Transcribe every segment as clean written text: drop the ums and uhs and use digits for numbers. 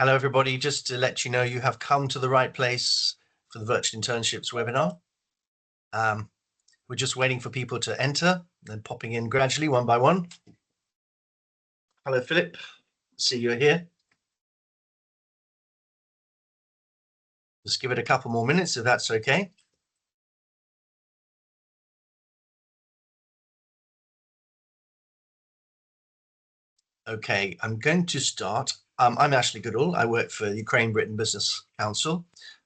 Hello, everybody. Just to let you know, you have come to the right place for the Virtual Internships webinar. We're just waiting for people to enter, then popping in gradually one by one. Hello, Philip. See you're here. Just give it a couple more minutes if that's okay. Okay, I'm going to start. I'm Ashley Goodall. I work for Ukraine-Britain Business Council,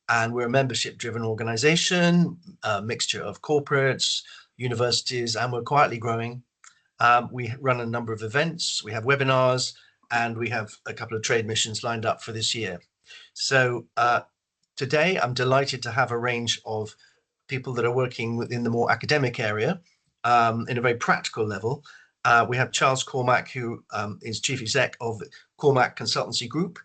and we're a membership-driven organization, a mixture of corporates, universities, and we're quietly growing. We run a number of events, we have webinars, and we have a couple of trade missions lined up for this year. So today, I'm delighted to have a range of people that are working within the more academic area in a very practical level. We have Charles Cormack, who is Chief Exec of Cormack Consultancy Group.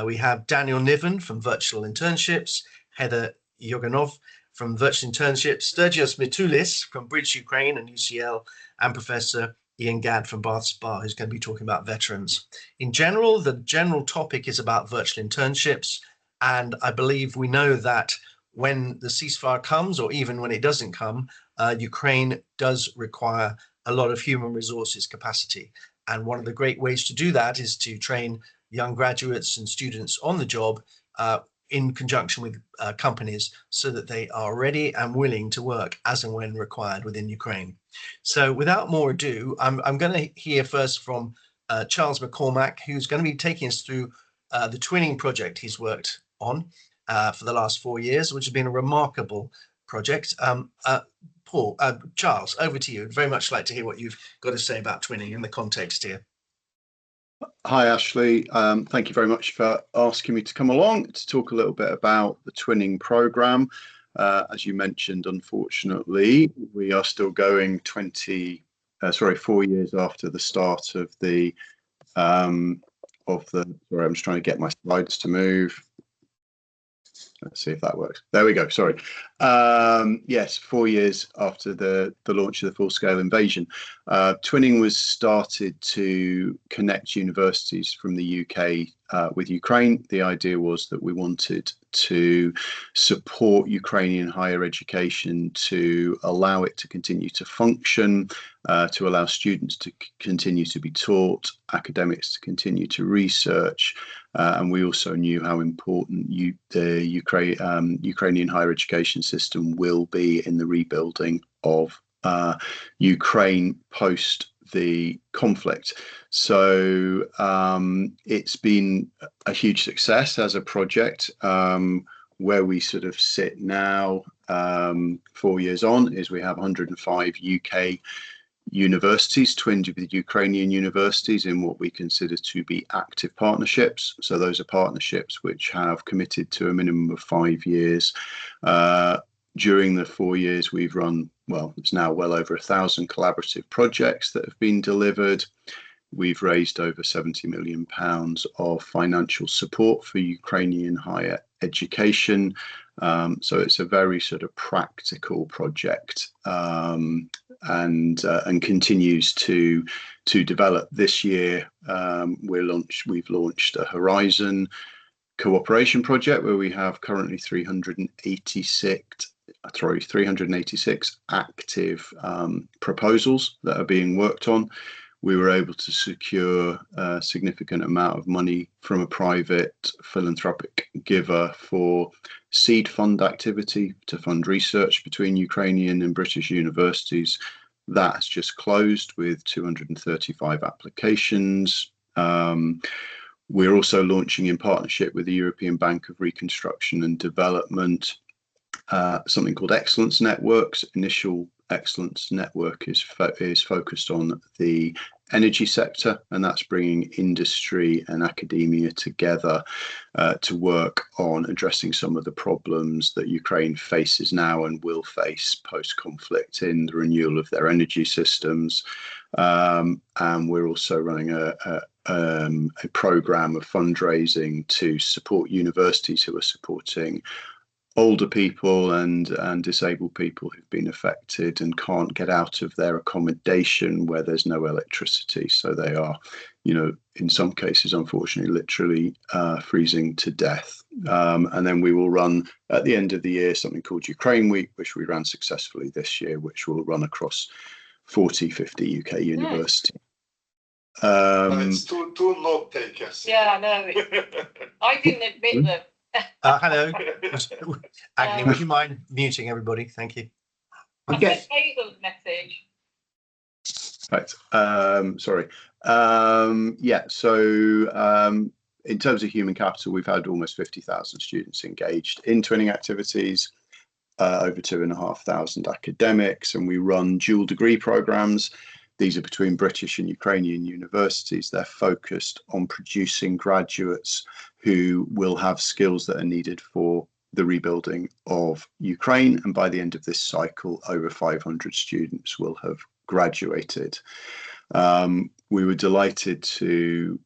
We have Daniel Nivern from Virtual Internships, Heather Yoganov from Virtual Internships, Stregios Mitoulis from Bridge Ukraine and UCL, and Professor Ian Gadd from Bath Spa, who's going to be talking about veterans. In general, the general topic is about virtual internships, and I believe we know that when the ceasefire comes, or even when it doesn't come, Ukraine does require a lot of human resources capacity. And one of the great ways to do that is to train young graduates and students on the job in conjunction with companies so that they are ready and willing to work as and when required within Ukraine. So without more ado, I'm going to hear first from Charles McCormack, who's going to be taking us through the twinning project he's worked on for the last 4 years, which has been a remarkable project. Charles, over to you. I'd very much like to hear what you've got to say about twinning in the context here. Hi, Ashley. Thank you very much for asking me to come along to talk a little bit about the twinning programme. As you mentioned, unfortunately, we are still going 4 years after the start of the, sorry, I'm just trying to get my slides to move. Let's see if that works. There we go. Sorry. Yes, 4 years after the launch of the full-scale invasion. Twinning was started to connect universities from the UK with Ukraine. The idea was that we wanted to support Ukrainian higher education, to allow it to continue to function, to allow students to continue to be taught, academics to continue to research. And we also knew how important the Ukrainian higher education system will be in the rebuilding of Ukraine post the conflict. So it's been a huge success as a project. Where we sort of sit now, 4 years on, is we have 105 UK universities twinned with Ukrainian universities in what we consider to be active partnerships. So those are partnerships which have committed to a minimum of 5 years. During the 4 years we've run, well, it's now well over 1,000 collaborative projects that have been delivered. We've raised over £70 million of financial support for Ukrainian higher education. So it's a very sort of practical project, and continues to develop. This year we've launched a Horizon cooperation project where we have currently 386 active proposals that are being worked on. We were able to secure a significant amount of money from a private philanthropic giver for seed fund activity to fund research between Ukrainian and British universities. That has just closed with 235 applications. We're also launching, in partnership with the European Bank of Reconstruction and Development, something called Excellence Networks. Initial Excellence Network is focused on the energy sector, and that's bringing industry and academia together to work on addressing some of the problems that Ukraine faces now and will face post-conflict in the renewal of their energy systems. And we're also running a program of fundraising to support universities who are supporting older people and disabled people who've been affected and can't get out of their accommodation where there's no electricity. So they are, in some cases, unfortunately, literally freezing to death. And then we will run at the end of the year something called Ukraine Week, which we ran successfully this year, which will run across 40, 50 UK universities. It's too long takers. Yeah, no, I didn't admit them. Hello, Agni, would you mind muting everybody? Thank you. I sent Hazel's message. Right. Sorry. Yeah. So in terms of human capital, we've had almost 50,000 students engaged in twinning activities, over 2,500 academics, and we run dual degree programs. These are between British and Ukrainian universities. They're focused on producing graduates who will have skills that are needed for the rebuilding of Ukraine. And by the end of this cycle, over 500 students will have graduated. We were delighted to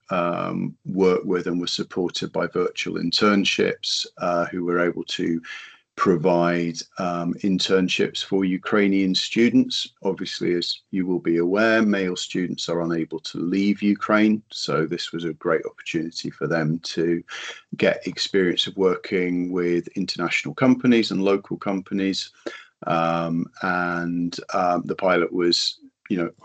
work with and were supported by Virtual Internships, who were able to provide internships for Ukrainian students. Obviously, as you will be aware, male students are unable to leave Ukraine. So this was a great opportunity for them to get experience of working with international companies and local companies. The pilot was,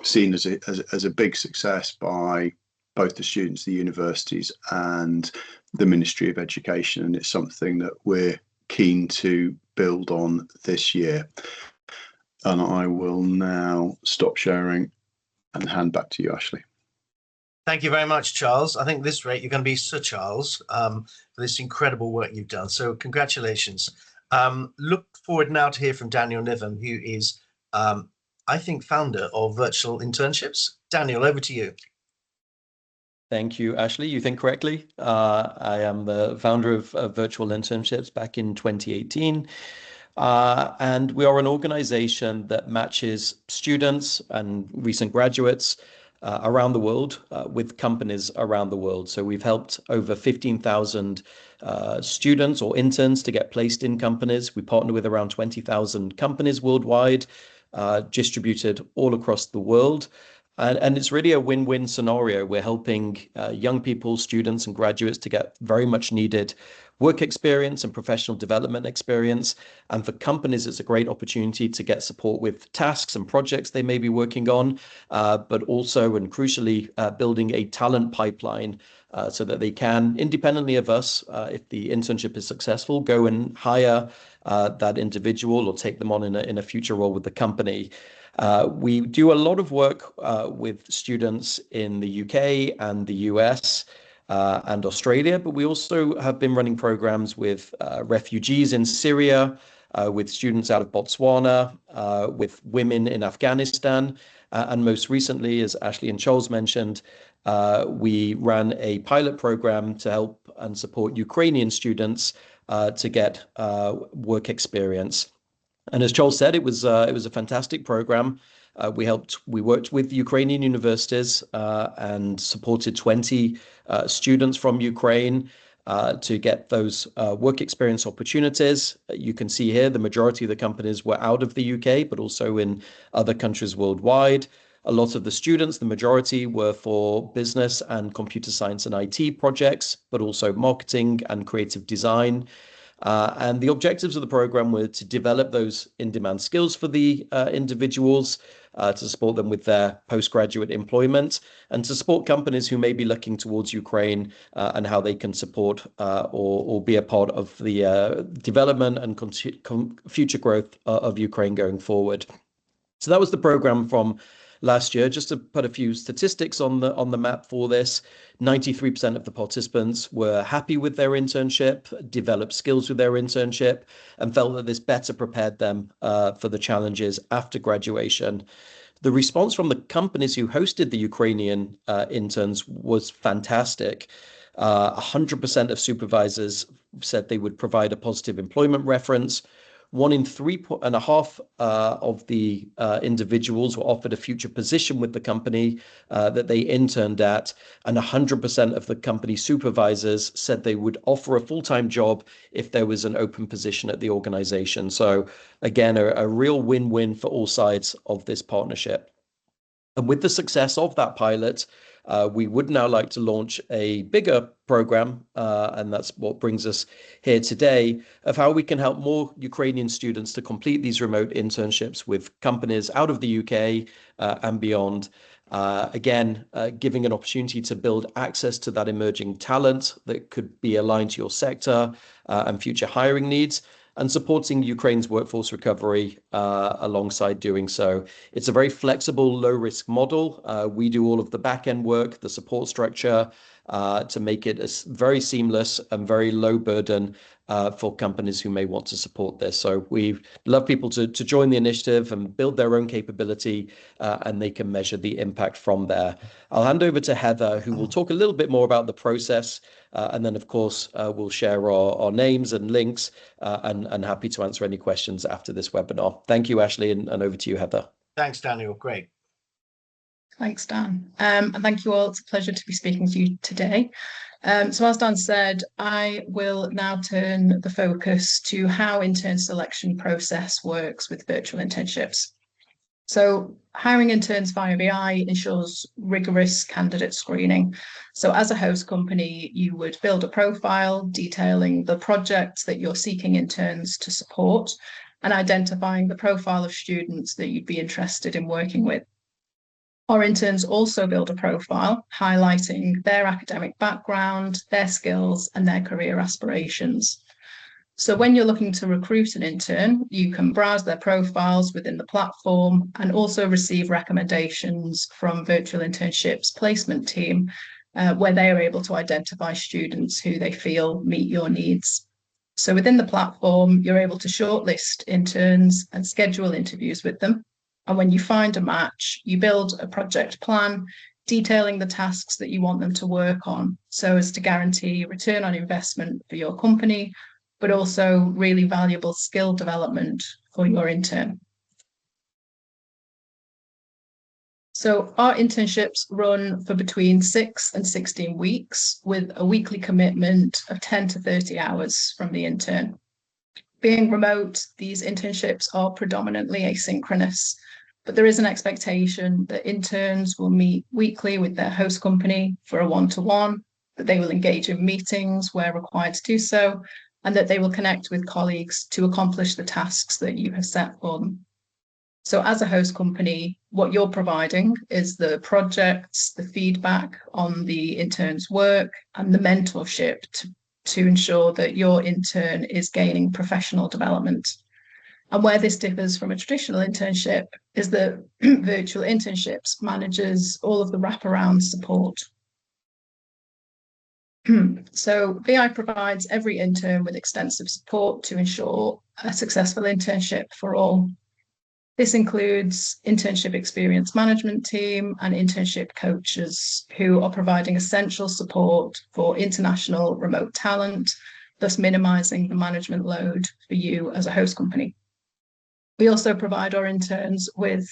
seen as a big success by both the students, the universities, and the Ministry of Education. And it's something that we're keen to build on this year. And I will now stop sharing and hand back to you, Ashley. Thank you very much, Charles. I think at this rate, you're going to be Sir Charles for this incredible work you've done. So congratulations. Look forward now to hear from Daniel Nivern, who is, I think, founder of Virtual Internships. Daniel, over to you. Thank you, Ashley. You think correctly. I am the founder of Virtual Internships back in 2018. And we are an organization that matches students and recent graduates around the world with companies around the world. So we've helped over 15,000 students or interns to get placed in companies. We partner with around 20,000 companies worldwide, distributed all across the world. And it's really a win-win scenario. We're helping young people, students and graduates to get very much needed work experience and professional development experience. And for companies, it's a great opportunity to get support with tasks and projects they may be working on, but also and crucially building a talent pipeline so that they can, independently of us, if the internship is successful, go and hire that individual or take them on in a future role with the company. We do a lot of work with students in the UK and the US and Australia, but we also have been running programs with refugees in Syria, with students out of Botswana, with women in Afghanistan. And most recently, as Ashley and Charles mentioned, we ran a pilot program to help and support Ukrainian students to get work experience. And as Charles said, it was a fantastic program. We worked with Ukrainian universities and supported 20 students from Ukraine to get those work experience opportunities. You can see here the majority of the companies were out of the UK, but also in other countries worldwide. A lot of the students, the majority, were for business and computer science and IT projects, but also marketing and creative design. And the objectives of the program were to develop those in-demand skills for the individuals, to support them with their postgraduate employment, and to support companies who may be looking towards Ukraine and how they can support or be a part of the development and future growth of Ukraine going forward. So that was the program from last year. Just to put a few statistics on the map for this, 93% of the participants were happy with their internship, developed skills with their internship, and felt that this better prepared them for the challenges after graduation. The response from the companies who hosted the Ukrainian interns was fantastic. 100% of supervisors said they would provide a positive employment reference. 1 in 3.5 of the individuals were offered a future position with the company that they interned at, and 100% of the company supervisors said they would offer a full-time job if there was an open position at the organization. So again, a real win-win for all sides of this partnership. And with the success of that pilot, we would now like to launch a bigger program, and that's what brings us here today, of how we can help more Ukrainian students to complete these remote internships with companies out of the UK and beyond. Again, giving an opportunity to build access to that emerging talent that could be aligned to your sector and future hiring needs, and supporting Ukraine's workforce recovery alongside doing so. It's a very flexible, low-risk model. We do all of the back-end work, the support structure, to make it very seamless and very low burden for companies who may want to support this. So we love people to join the initiative and build their own capability, and they can measure the impact from there. I'll hand over to Heather, who will talk a little bit more about the process, and then, of course, we'll share our names and links, and happy to answer any questions after this webinar. Thank you, Ashley, and over to you, Heather. Thanks, Daniel. Great. Thanks, Dan. And thank you all. It's a pleasure to be speaking to you today. So as Dan said, I will now turn the focus to how intern selection process works with virtual internships. So hiring interns via VI ensures rigorous candidate screening. So as a host company, you would build a profile detailing the projects that you're seeking interns to support and identifying the profile of students that you'd be interested in working with. Our interns also build a profile highlighting their academic background, their skills, and their career aspirations. So when you're looking to recruit an intern, you can browse their profiles within the platform and also receive recommendations from Virtual Internships placement team, where they are able to identify students who they feel meet your needs. So within the platform, you're able to shortlist interns and schedule interviews with them. And when you find a match, you build a project plan detailing the tasks that you want them to work on, so as to guarantee return on investment for your company, but also really valuable skill development for your intern. So our internships run for between 6 and 16 weeks with a weekly commitment of 10 to 30 hours from the intern. Being remote, these internships are predominantly asynchronous, but there is an expectation that interns will meet weekly with their host company for a one-to-one, that they will engage in meetings where required to do so, and that they will connect with colleagues to accomplish the tasks that you have set for them. So as a host company, what you're providing is the projects, the feedback on the intern's work, and the mentorship to ensure that your intern is gaining professional development. And where this differs from a traditional internship is that Virtual Internships manages all of the wraparound support. So VI provides every intern with extensive support to ensure a successful internship for all. This includes internship experience management team and internship coaches who are providing essential support for international remote talent, thus minimizing the management load for you as a host company. We also provide our interns with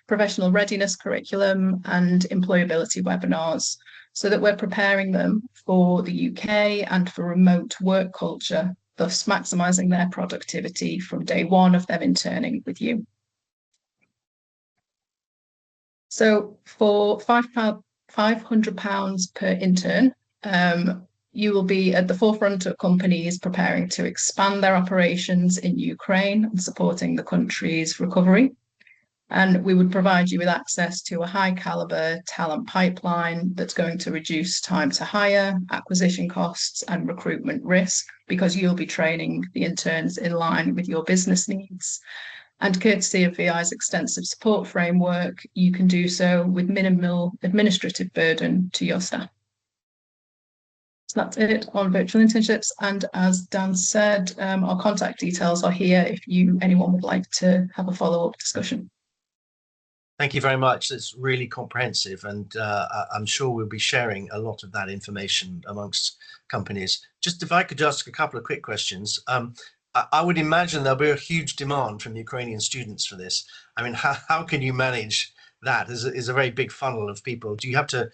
professional readiness curriculum and employability webinars, so that we're preparing them for the UK and for remote work culture, thus maximising their productivity from day one of them interning with you. So for £500 per intern, you will be at the forefront of companies preparing to expand their operations in Ukraine and supporting the country's recovery. And we would provide you with access to a high caliber talent pipeline that's going to reduce time to hire, acquisition costs, and recruitment risk, because you'll be training the interns in line with your business needs. And courtesy of VI's extensive support framework, you can do so with minimal administrative burden to your staff. So that's it on virtual internships. And as Dan said, our contact details are here if anyone would like to have a follow-up discussion. Thank you very much. It's really comprehensive, and I'm sure we'll be sharing a lot of that information amongst companies. Just if I could ask a couple of quick questions. I would imagine there'll be a huge demand from Ukrainian students for this. I mean, how can you manage that? Is a very big funnel of people. Do you have to,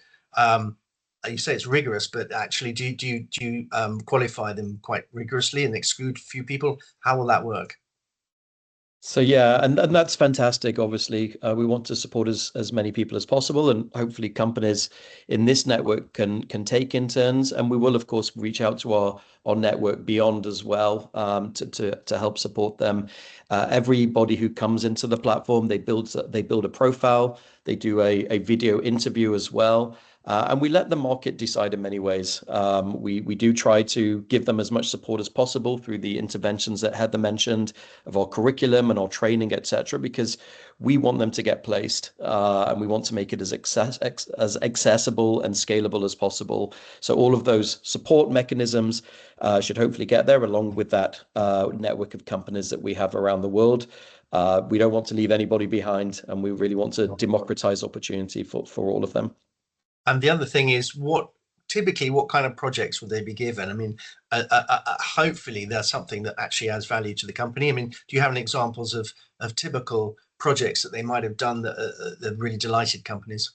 you say it's rigorous, but actually do you qualify them quite rigorously and exclude a few people? How will that work? So yeah, and that's fantastic. Obviously, we want to support as many people as possible, and hopefully companies in this network can take interns. And we will, of course, reach out to our network beyond as well, to help support them. Everybody who comes into the platform, they build a profile, they do a video interview as well. And we let the market decide in many ways. We do try to give them as much support as possible through the interventions that Heather mentioned of our curriculum and our training, etc., because we want them to get placed, and we want to make it as accessible and scalable as possible. So all of those support mechanisms should hopefully get there, along with that network of companies that we have around the world. We don't want to leave anybody behind, and we really want to democratize opportunity for all of them. And the other thing is, typically what kind of projects would they be given? I mean, hopefully there's something that actually adds value to the company. I mean, do you have any examples of typical projects that they might have done that really delighted companies?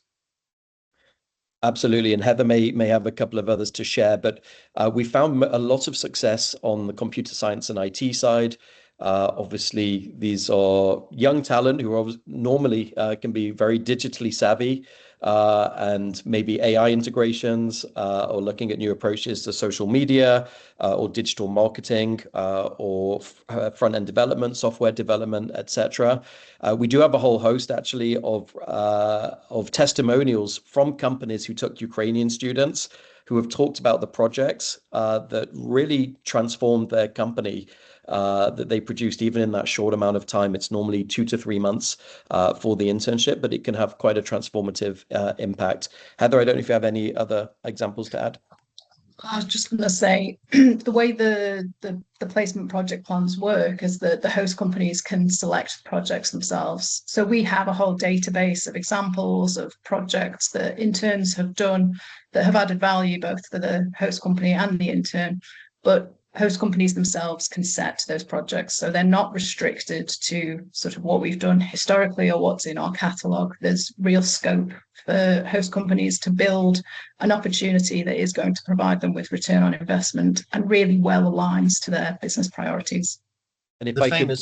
Absolutely, and Heather may have a couple of others to share, but we found a lot of success on the computer science and IT side. Obviously, these are young talent who are normally can be very digitally savvy, and maybe AI integrations, or looking at new approaches to social media, or digital marketing, or front-end development, software development, etc. We do have a whole host actually of testimonials from companies who took Ukrainian students who have talked about the projects that really transformed their company, that they produced even in that short amount of time. It's normally 2 to 3 months for the internship, but it can have quite a transformative impact. Heather, I don't know if you have any other examples to add. I was just going to say, the way the placement project plans work is that the host companies can select projects themselves. So we have a whole database of examples of projects that interns have done that have added value both for the host company and the intern. But host companies themselves can set those projects, so they're not restricted to sort of what we've done historically or what's in our catalogue. There's real scope for host companies to build an opportunity that is going to provide them with return on investment and really well aligns to their business priorities. And if I could,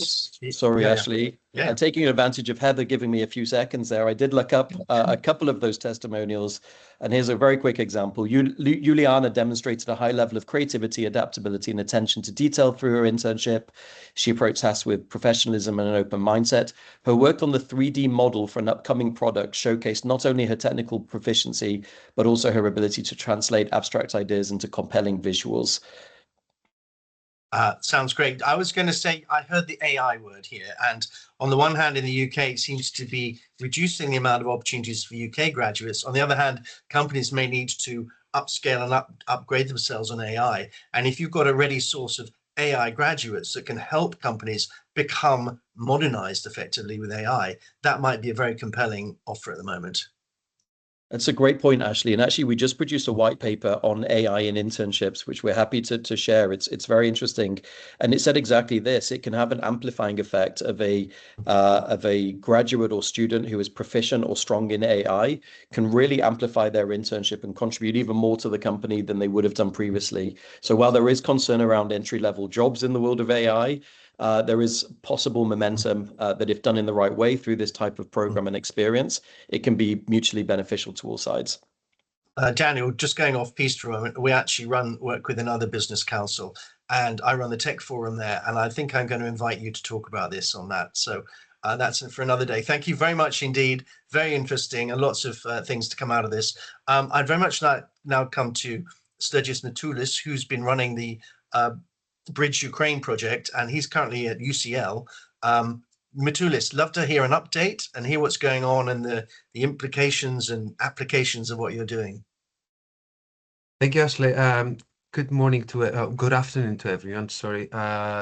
sorry, Ashley, and taking advantage of Heather giving me a few seconds there, I did look up a couple of those testimonials. And here's a very quick example. Juliana demonstrated a high level of creativity, adaptability, and attention to detail through her internship. She approached tasks with professionalism and an open mindset. Her work on the 3D model for an upcoming product showcased not only her technical proficiency, but also her ability to translate abstract ideas into compelling visuals. Sounds great. I was going to say, I heard the AI word here, and on the one hand, in the UK, it seems to be reducing the amount of opportunities for UK graduates. On the other hand, companies may need to upscale and upgrade themselves on AI. And if you've got a ready source of AI graduates that can help companies become modernized effectively with AI, that might be a very compelling offer at the moment. That's a great point, Ashley. And actually, we just produced a white paper on AI in internships, which we're happy to share. It's very interesting, and it said exactly this: it can have an amplifying effect of a graduate or student who is proficient or strong in AI, can really amplify their internship and contribute even more to the company than they would have done previously. So while there is concern around entry-level jobs in the world of AI, there is possible momentum that if done in the right way through this type of program and experience, it can be mutually beneficial to all sides. Daniel, just going off piece for a moment, we actually work with another business council, and I run the tech forum there, and I think I'm going to invite you to talk about this on that. So that's for another day. Thank you very much indeed. Very interesting, and lots of things to come out of this. I'd very much now come to Stregios Mitoulis, who's been running the Bridge Ukraine project, and he's currently at UCL. Mitoulis, love to hear an update and hear what's going on and the implications and applications of what you're doing. Thank you, Ashley. Good afternoon to everyone. Sorry.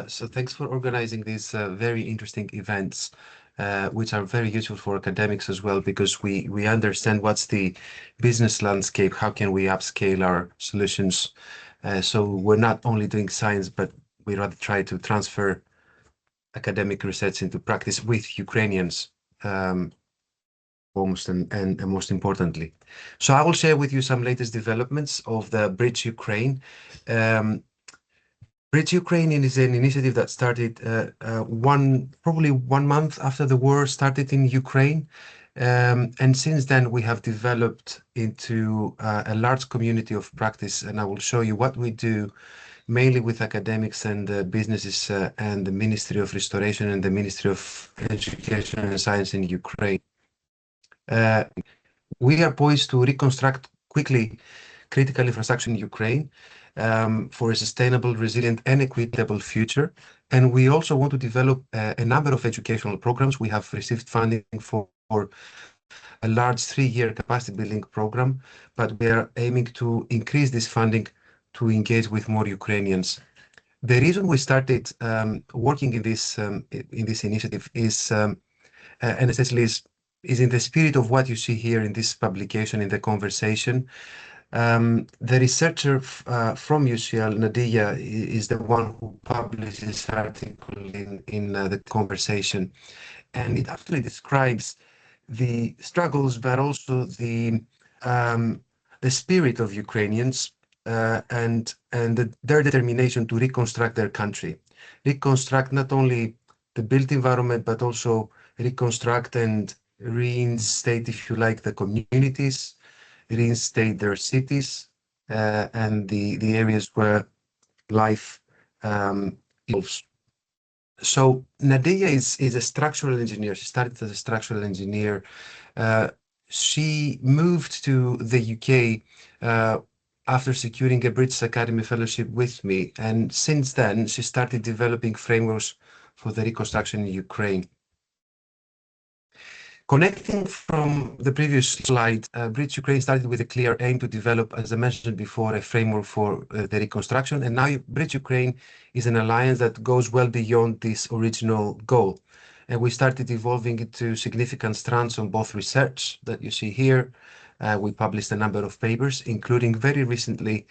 So thanks for organizing these very interesting events, which are very useful for academics as well, because we understand what's the business landscape, how can we upscale our solutions. So we're not only doing science, but we rather try to transfer academic research into practice with Ukrainians, almost and most importantly. So I will share with you some latest developments of the Bridge Ukraine. Bridge Ukraine is an initiative that started probably 1 month after the war started in Ukraine. And since then, we have developed into a large community of practice, and I will show you what we do, mainly with academics and businesses and the Ministry of Restoration and the Ministry of Education and Science in Ukraine. We are poised to reconstruct quickly critical infrastructure in Ukraine for a sustainable, resilient, and equitable future. And we also want to develop a number of educational programs. We have received funding for a large 3-year capacity building program, but we are aiming to increase this funding to engage with more Ukrainians. The reason we started working in this initiative is, and essentially is in the spirit of what you see here in this publication, in the conversation. The researcher from UCL, Nadia, is the one who published this article in the conversation. And it actually describes the struggles, but also the spirit of Ukrainians and their determination to reconstruct their country. Reconstruct not only the built environment, but also reconstruct and reinstate, if you like, the communities, reinstate their cities and the areas where life evolves. So Nadia is a structural engineer. She started as a structural engineer. She moved to the UK after securing a British Academy Fellowship with me. And since then, she started developing frameworks for the reconstruction in Ukraine. Connecting from the previous slide, Bridge Ukraine started with a clear aim to develop, as I mentioned before, a framework for the reconstruction. And now Bridge Ukraine is an alliance that goes well beyond this original goal. And we started evolving into significant strands on both research that you see here. We published a number of papers, including very recently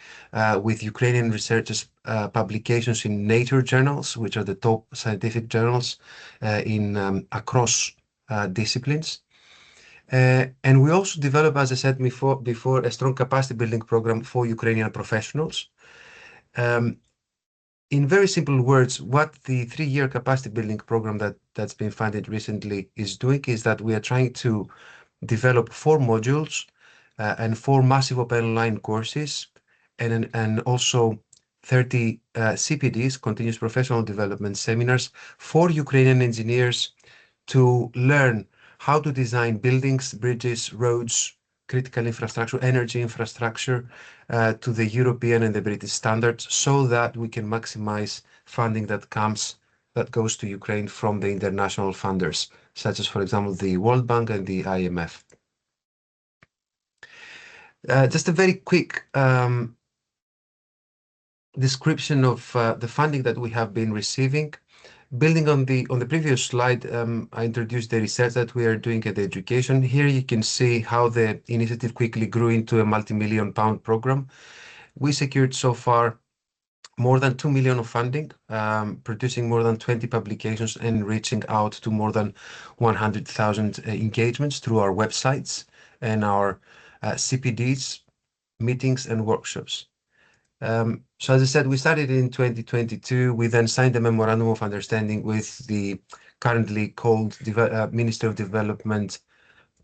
with Ukrainian researchers' publications in Nature journals, which are the top scientific journals across disciplines. And we also develop, as I said before, a strong capacity building program for Ukrainian professionals. In very simple words, what the 3-year capacity building program that's been funded recently is doing is that we are trying to develop 4 modules and 4 massive open online courses and also 30 CPDs, continuous professional development seminars, for Ukrainian engineers to learn how to design buildings, bridges, roads, critical infrastructure, energy infrastructure to the European and the British standards, so that we can maximize funding that goes to Ukraine from the international funders, such as, for example, the World Bank and the IMF. Just a very quick description of the funding that we have been receiving. Building on the previous slide, I introduced the research that we are doing at the education. Here you can see how the initiative quickly grew into a multi-million-pound program. We secured so far more than 2 million of funding, producing more than 20 publications and reaching out to more than 100,000 engagements through our websites and our CPDs, meetings and workshops. So as I said, we started in 2022. We then signed a memorandum of understanding with the currently called Ministry of Development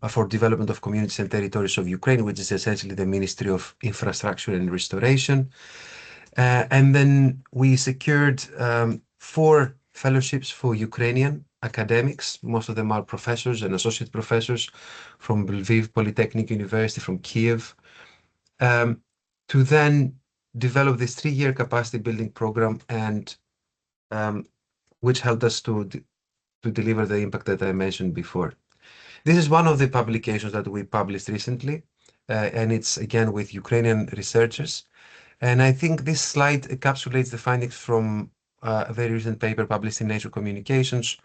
for Development of Communities and Territories of Ukraine, which is essentially the Ministry of Infrastructure and Restoration. And then we secured 4 fellowships for Ukrainian academics. Most of them are professors and associate professors from Lviv Polytechnic University, from Kiev, to then develop this 3-year capacity building program, and which helped us to deliver the impact that I mentioned before. This is one of the publications that we published recently, and it's again with Ukrainian researchers. And I think this slide encapsulates the findings from a very recent paper published in Nature Communications.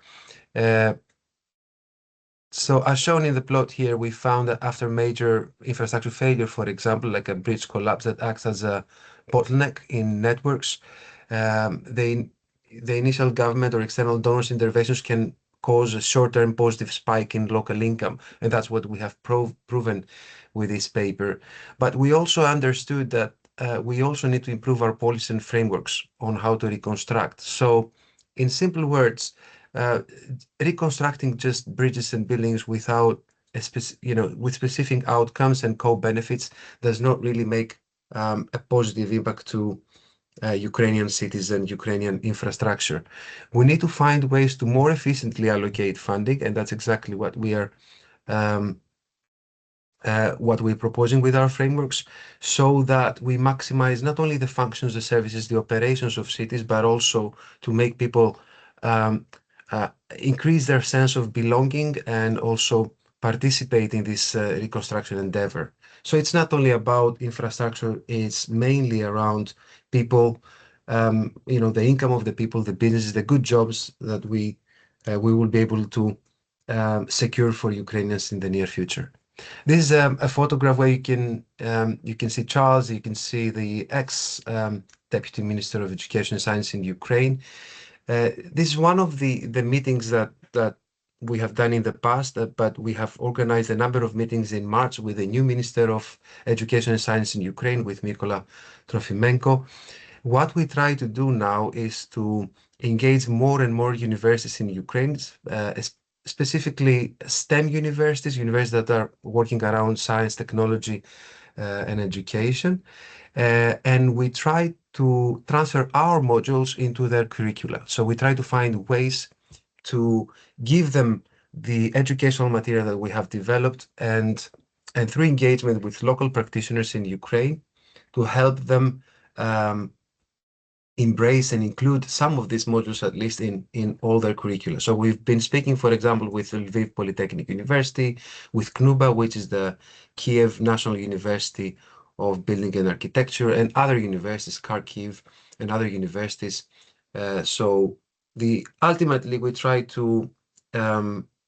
So as shown in the plot here, we found that after major infrastructure failure, for example, like a bridge collapse that acts as a bottleneck in networks, the the initial government or external donors interventions can cause a short-term positive spike in local income, and that's what we have proven with this paper. But we also understood that we also need to improve our policies and frameworks on how to reconstruct. So, in simple words, reconstructing just bridges and buildings without with specific outcomes and co-benefits does not really make a positive impact to Ukrainian cities and Ukrainian infrastructure. We need to find ways to more efficiently allocate funding, and that's exactly what we're proposing with our frameworks, so that we maximize not only the functions, the services, the operations of cities, but also to make people increase their sense of belonging and also participate in this reconstruction endeavor. So it's not only about infrastructure, it's mainly around people, the income of the people, the businesses, the good jobs that we will be able to secure for Ukrainians in the near future. This is a photograph where you can see Charles, you can see the ex-Deputy Minister of Education and Science in Ukraine. This is one of the meetings that we have done in the past, but we have organized a number of meetings in March with the new Minister of Education and Science in Ukraine, with Mykola Trofimenko. What we try to do now is to engage more and more universities in Ukraine, specifically STEM universities that are working around science, technology, and education. And we try to transfer our modules into their curricula. So we try to find ways to give them the educational material that we have developed, and through engagement with local practitioners in Ukraine, to help them embrace and include some of these modules, at least in all their curricula. So we've been speaking, for example, with Lviv Polytechnic University, with KNUBA, which is the Kiev National University of Building and Architecture, and other universities, Kharkiv and other universities. So ultimately we try to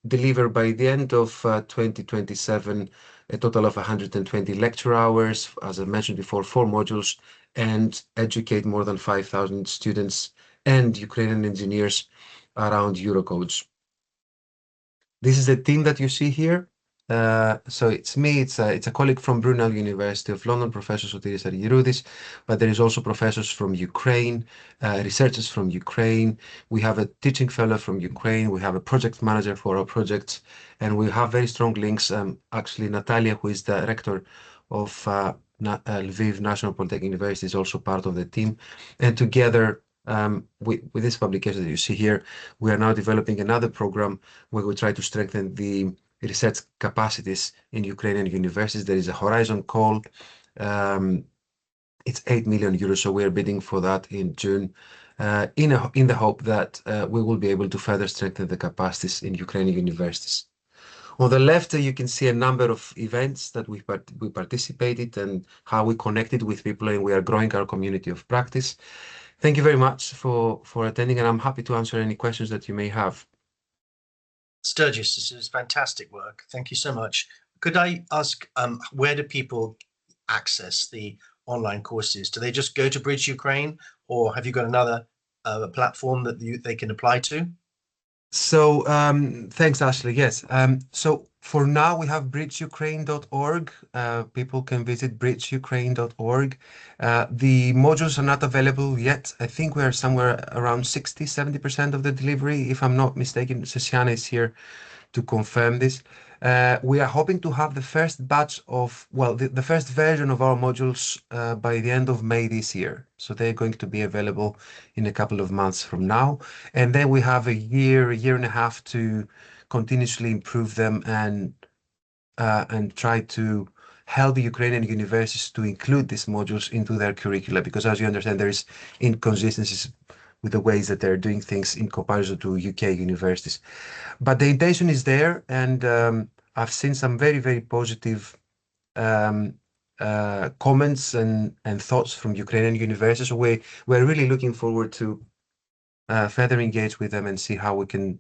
deliver by the end of 2027 a total of 120 lecture hours, as I mentioned before, 4 modules, and educate more than 5,000 students and Ukrainian engineers around Eurocodes. This is the team that you see here. So it's me, it's a colleague from Brunel University of London, Professor Sotiris Argyroudis, but there is also professors from Ukraine, researchers from Ukraine. We have a teaching fellow from Ukraine. We have a project manager for our projects, and we have very strong links. Actually, Natalia, who is the rector of Lviv National Polytechnic University, is also part of the team. And together, with this publication that you see here, we are now developing another program where we try to strengthen the research capacities in Ukrainian universities. There is a Horizon call. It's 8 million euros, so we are bidding for that in June, in the hope that we will be able to further strengthen the capacities in Ukrainian universities. On the left, you can see a number of events that we participated and how we connected with people, and we are growing our community of practice. Thank you very much for attending, and I'm happy to answer any questions that you may have. Sturgis, this is fantastic work. Thank you so much. Could I ask, where do people access the online courses? Do they just go to Bridge Ukraine, or have you got another platform that they can apply to? So thanks, Ashley. Yes. So for now, we have bridgeukraine.org. People can visit bridgeukraine.org. The modules are not available yet. I think we are somewhere around 60-70% of the delivery, if I'm not mistaken. Sesiana is here to confirm this. We are hoping to have the first batch of, the first version of our modules by the end of May this year. So they're going to be available in a couple of months from now. And then we have a year and a half to continuously improve them and try to help Ukrainian universities to include these modules into their curricula, because as you understand, there is inconsistencies with the ways that they're doing things in comparison to UK universities. But the intention is there, and I've seen some very, very positive comments and thoughts from Ukrainian universities. So we're really looking forward to further engage with them and see how we can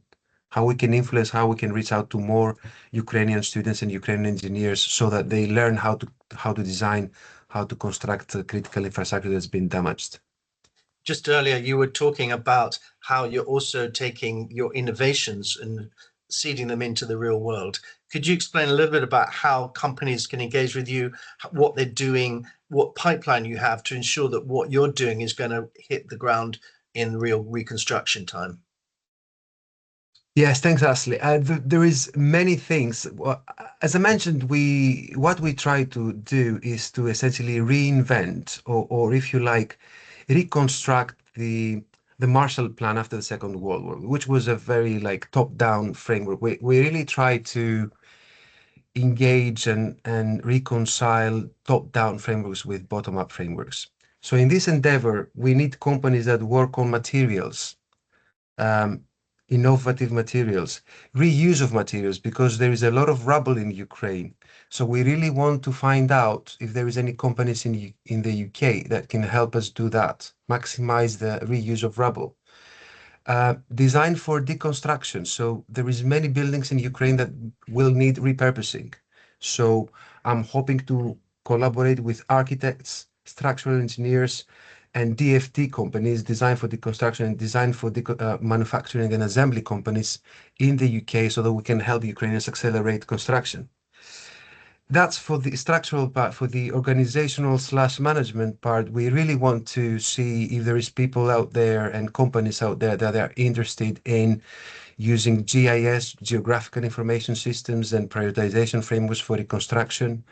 influence, how we can reach out to more Ukrainian students and Ukrainian engineers, so that they learn how to design, how to construct critical infrastructure that's been damaged. just earlier you were talking about how you're also taking your innovations and seeding them into the real world. Could you explain a little bit about how companies can engage with you, what they're doing, what pipeline you have to ensure that what you're doing is going to hit the ground in real reconstruction time? Yes, thanks, Ashley. There is many things. As I mentioned, what we try to do is to essentially reinvent, or if you like, reconstruct the Marshall Plan after the Second World War, which was a very like top-down framework. We really try to engage and reconcile top-down frameworks with bottom-up frameworks. So in this endeavor, we need companies that work on materials. Innovative materials, reuse of materials, because there is a lot of rubble in Ukraine. So we really want to find out if there is any companies in the UK that can help us do that, maximize the reuse of rubble. Design for deconstruction. So there is many buildings in Ukraine that will need repurposing. So I'm hoping to collaborate with architects, structural engineers, and DFT companies, design for deconstruction and design for manufacturing and assembly companies in the UK, so that we can help Ukrainians accelerate construction. That's for the structural part. For the organizational/management part, we really want to see if there is people out there and companies out there that are interested in using GIS, geographical information systems, and prioritization frameworks for reconstruction.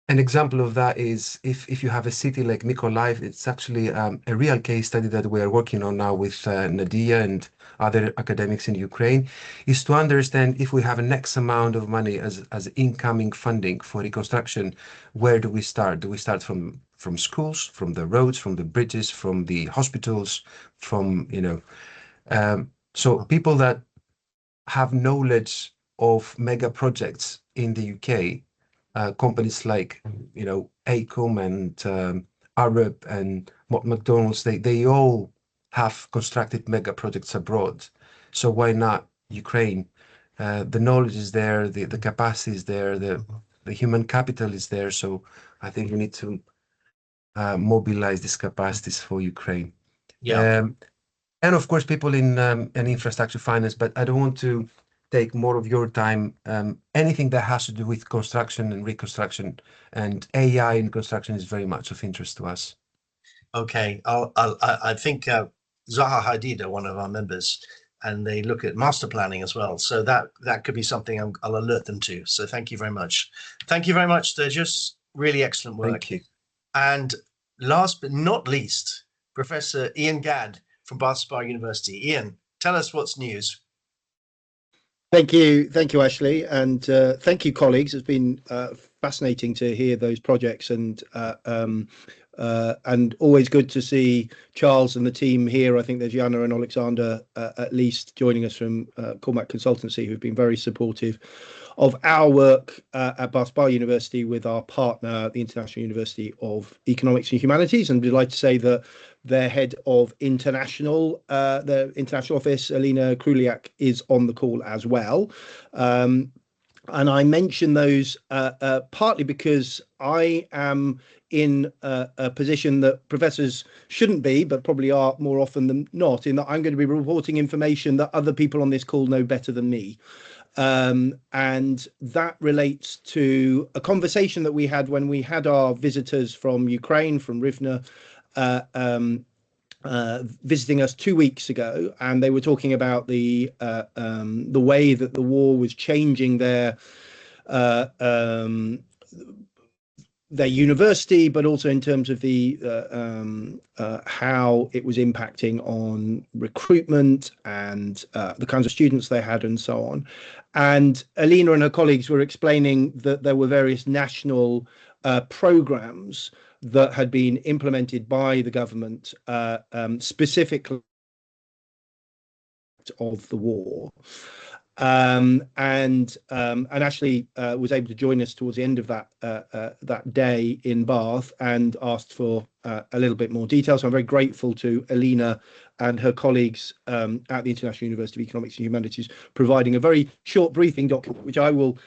An example of that is if you have a city like Mykolaiv, it's actually a real case study that we are working on now with Nadia and other academics in Ukraine, is to understand if we have an X amount of money as incoming funding for reconstruction, where do we start? Do we start from schools, from the roads, from the bridges, from the hospitals, from, so people that have knowledge of mega projects in the UK, companies like, ACOM and Arab and McDonald's, they all have constructed mega projects abroad. So why not Ukraine? The knowledge is there, the capacity is there, the human capital is there. So I think we need to mobilize these capacities for Ukraine. Yeah. And of course, people in infrastructure finance, but I don't want to take more of your time. Anything that has to do with construction and reconstruction and AI in construction is very much of interest to us. Okay, I think Zaha Hadid are one of our members, and they look at master planning as well. So that could be something I'll alert them to. So thank you very much. Thank you very much, Stregios. Really excellent work. Thank you. And last but not least, Professor Ian Gadd from Bath Spa University. Ian, tell us what's news. Thank you, Ashley, and thank you, colleagues. It's been fascinating to hear those projects, and always good to see Charles and the team here. I think there's Jana and Alexander at least joining us from Cormack Consultancy, who've been very supportive of our work at Bath Spa University with our partner, the International University of Economics and Humanities. And we'd like to say that their head of international, the international office, Alina Kruliak, is on the call as well. And I mention those partly because I am in a position that professors shouldn't be, but probably are more often than not, in that I'm going to be reporting information that other people on this call know better than me. And that relates to a conversation that we had when we had our visitors from Ukraine, from Rivne, visiting us 2 weeks ago, and they were talking about the way that the war was changing their university, but also in terms of the how it was impacting on recruitment and the kinds of students they had and so on. And Alina and her colleagues were explaining that there were various national programs that had been implemented by the government specifically of the war. And Ashley was able to join us towards the end of that day in Bath and asked for a little bit more detail. So I'm very grateful to Alina and her colleagues at the International University of Economics and Humanities providing a very short briefing document, which I will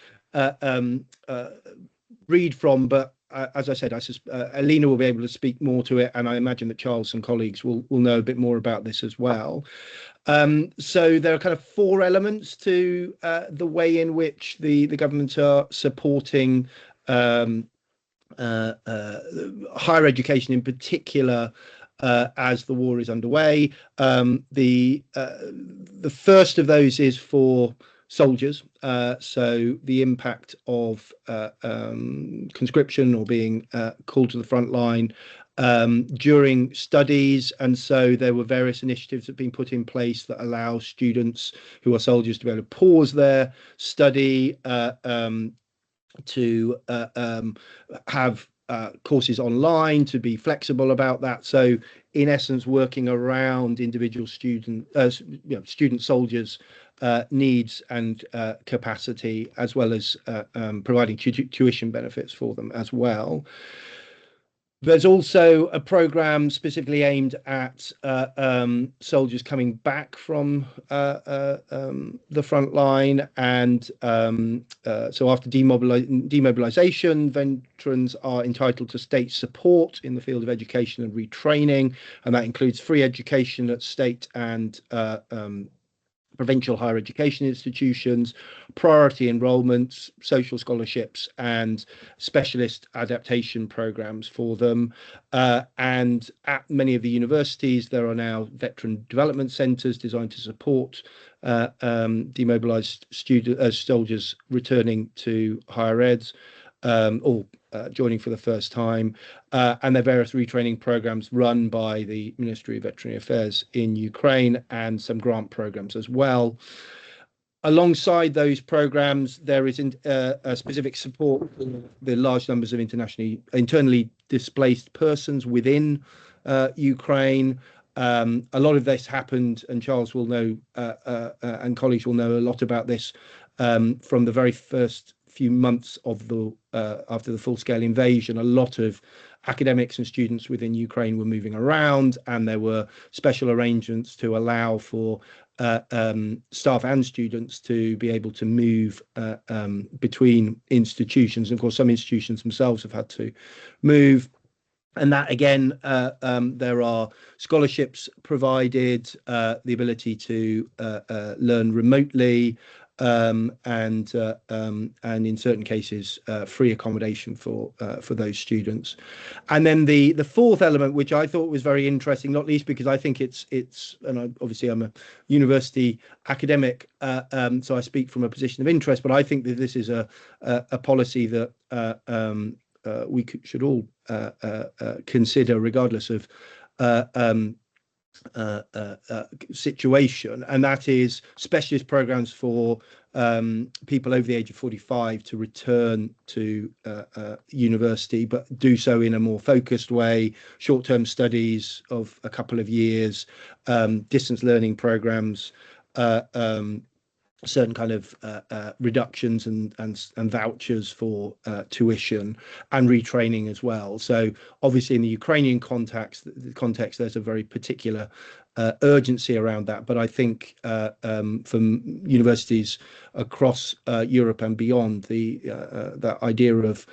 read from, but as I said, Alina will be able to speak more to it, and I imagine that Charles and colleagues will know a bit more about this as well. So there are kind of 4 elements to the way in which the government are supporting higher education in particular as the war is underway. The first of those is for soldiers, so the impact of conscription or being called to the front line during studies, and so there were various initiatives that have been put in place that allow students who are soldiers to be able to pause their study, to have courses online, to be flexible about that. So in essence, working around individual student soldiers needs and capacity, as well as providing tuition benefits for them as well. There's also a program specifically aimed at soldiers coming back from the front line, and so after demobilization, veterans are entitled to state support in the field of education and retraining, and that includes free education at state and provincial higher education institutions, priority enrolments, social scholarships, and specialist adaptation programs for them. And at many of the universities, there are now veteran development centres designed to support demobilised soldiers returning to higher eds, or joining for the first time, and there are various retraining programs run by the Ministry of Veterinary Affairs in Ukraine, and some grant programs as well. Alongside those programs, there is a specific support for the large numbers of internally displaced persons within Ukraine. A lot of this happened, and Charles will know, and colleagues will know a lot about this from the very first few months of after the full-scale invasion. A lot of academics and students within Ukraine were moving around, and there were special arrangements to allow for staff and students to be able to move between institutions. And of course, some institutions themselves have had to move. And that, again, there are scholarships provided, the ability to learn remotely, and in certain cases free accommodation for those students. And then the fourth element, which I thought was very interesting, not least because I think it's and obviously I'm a university academic, so I speak from a position of interest, but I think that this is a policy that we should all consider regardless of situation, and that is specialist programs for people over the age of 45 to return to university, but do so in a more focused way, short-term studies of a couple of years, distance learning programs, certain kind of reductions and vouchers for tuition, and retraining as well. So obviously in the Ukrainian context, there's a very particular urgency around that. But I think from universities across Europe and beyond, that idea of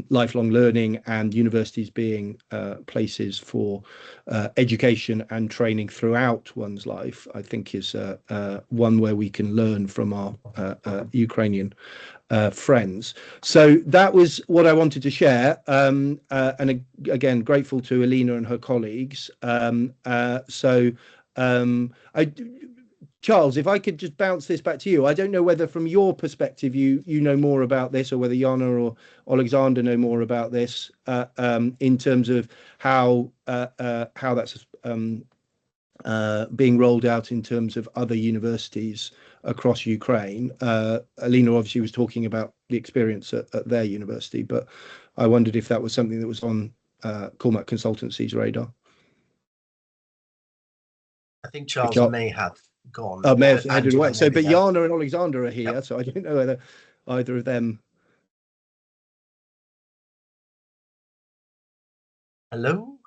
lifelong learning and universities being places for education and training throughout one's life, I think is one where we can learn from our Ukrainian friends. So that was what I wanted to share, and again, grateful to Alina and her colleagues. Charles, if I could just bounce this back to you, I don't know whether from your perspective you know more about this, or whether Jana or Alexander know more about this, in terms of how that's being rolled out in terms of other universities across Ukraine. Alina obviously was talking about the experience at their university, but I wondered if that was something that was on Cormack Consultancy's radar. I think Charles may have gone. May have headed away. So, but have. Jana and Alexander are here, so I don't know whether either of them. Hello?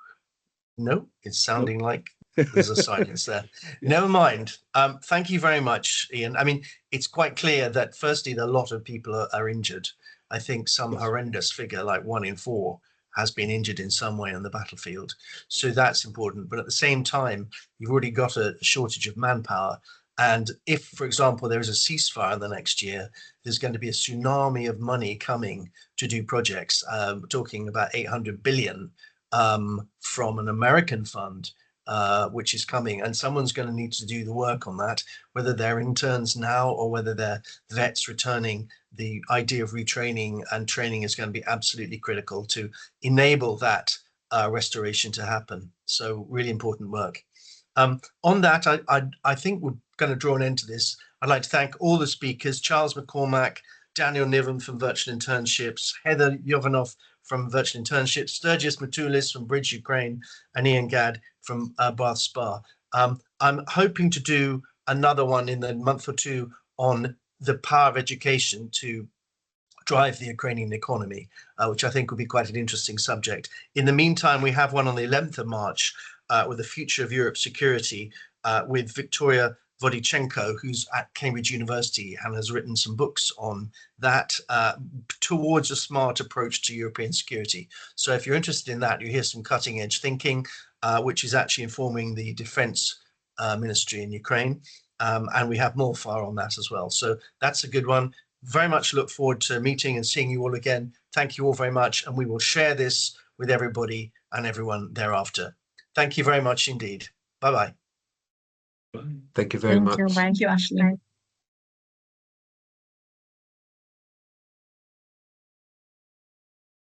No, it's sounding like there's a silence there. Never mind. Thank you very much, Ian. I mean, it's quite clear that firstly, a lot of people are injured. I think some horrendous figure like 1 in 4 has been injured in some way on the battlefield. So that's important. But at the same time, you've already got a shortage of manpower. And if, for example, there is a ceasefire in the next year, there's going to be a tsunami of money coming to do projects. We're talking about 800 billion from an American fund, which is coming, and someone's going to need to do the work on that, whether they're interns now or whether they're vets returning. The idea of retraining and training is going to be absolutely critical to enable that restoration to happen. So really important work. On that, I think we're going to draw an end to this. I'd like to thank all the speakers: Charles Mcormack, Daniel Nivern from Virtual Internships, Heather Jovanov from Virtual Internships, Stregios Mitoulis from Bridge Ukraine, and Ian Gadd from Bath Spa. I'm hoping to do another one in a month or two on the power of education to drive the Ukrainian economy, which I think will be quite an interesting subject. In the meantime, we have one on the 11th of March with the future of Europe's security with Victoria Vodichenko, who's at Cambridge University and has written some books on that towards a smart approach to European security. So if you're interested in that, you hear some cutting edge thinking, which is actually informing the defense ministry in Ukraine. And we have more fire on that as well. So that's a good one. Very much look forward to meeting and seeing you all again. Thank you all very much. And we will share this with everybody and everyone thereafter. Thank you very much indeed. Bye-bye. Thank you very much. Thank you, Ashley.